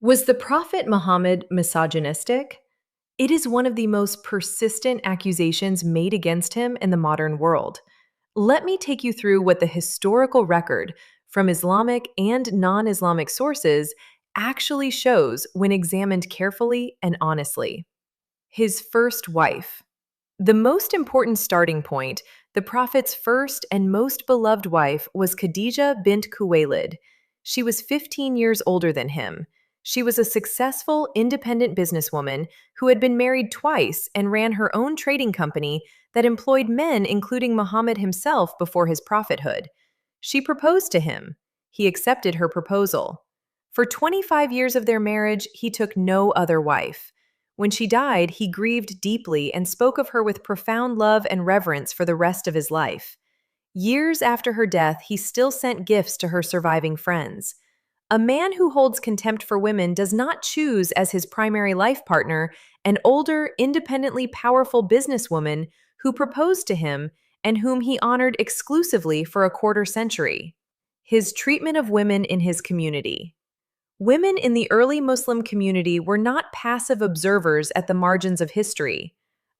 Was the Prophet Muhammad misogynistic? It is one of the most persistent accusations made against him in the modern world. Let me take you through what the historical record from Islamic and non Islamic sources actually shows when examined carefully and honestly. His first wife. The most important starting point, the Prophet's first and most beloved wife, was Khadija bint Khuwaylid. She was 15 years older than him. She was a successful, independent businesswoman who had been married twice and ran her own trading company that employed men, including Muhammad himself, before his prophethood. She proposed to him. He accepted her proposal. For 25 years of their marriage, he took no other wife. When she died, he grieved deeply and spoke of her with profound love and reverence for the rest of his life. Years after her death, he still sent gifts to her surviving friends. A man who holds contempt for women does not choose as his primary life partner an older, independently powerful businesswoman who proposed to him and whom he honored exclusively for a quarter century. His treatment of women in his community. Women in the early Muslim community were not passive observers at the margins of history.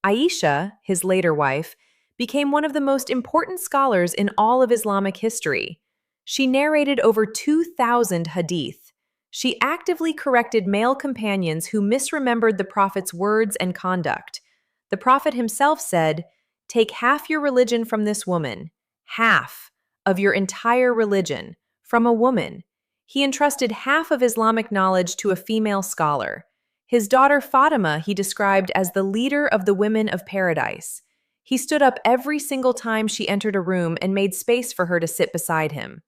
Aisha, his later wife, became one of the most important scholars in all of Islamic history. She narrated over 2,000 hadith. She actively corrected male companions who misremembered the Prophet's words and conduct. The Prophet himself said, "Take half your religion from this woman, half of your entire religion from a woman." He entrusted half of Islamic knowledge to a female scholar. His daughter Fatima he described as the leader of the women of paradise. He stood up every single time she entered a room and made space for her to sit beside him.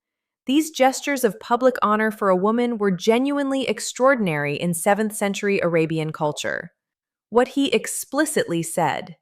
These gestures of public honor for a woman were genuinely extraordinary in 7th century Arabian culture. What he explicitly said.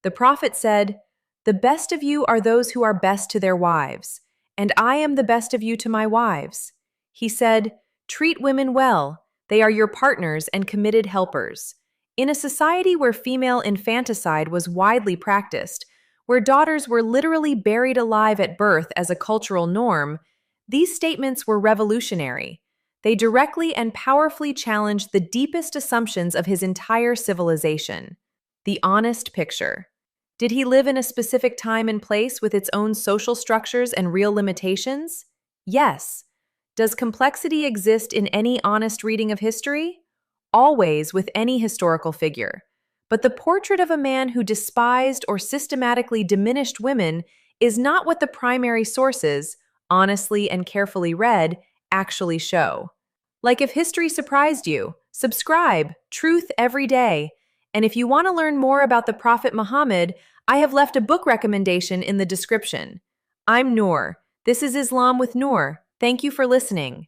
The Prophet said, "The best of you are those who are best to their wives, and I am the best of you to my wives." He said, "Treat women well. They are your partners and committed helpers." In a society where female infanticide was widely practiced, where daughters were literally buried alive at birth as a cultural norm, these statements were revolutionary. They directly and powerfully challenged the deepest assumptions of his entire civilization. The honest picture. Did he live in a specific time and place with its own social structures and real limitations? Yes. Does complexity exist in any honest reading of history? Always with any historical figure. But the portrait of a man who despised or systematically diminished women is not what the primary sources, honestly and carefully read, actually show. Like if history surprised you, subscribe, Truth Every Day. And if you want to learn more about the Prophet Muhammad, I have left a book recommendation in the description. I'm Noor. This is Islam with Noor. Thank you for listening.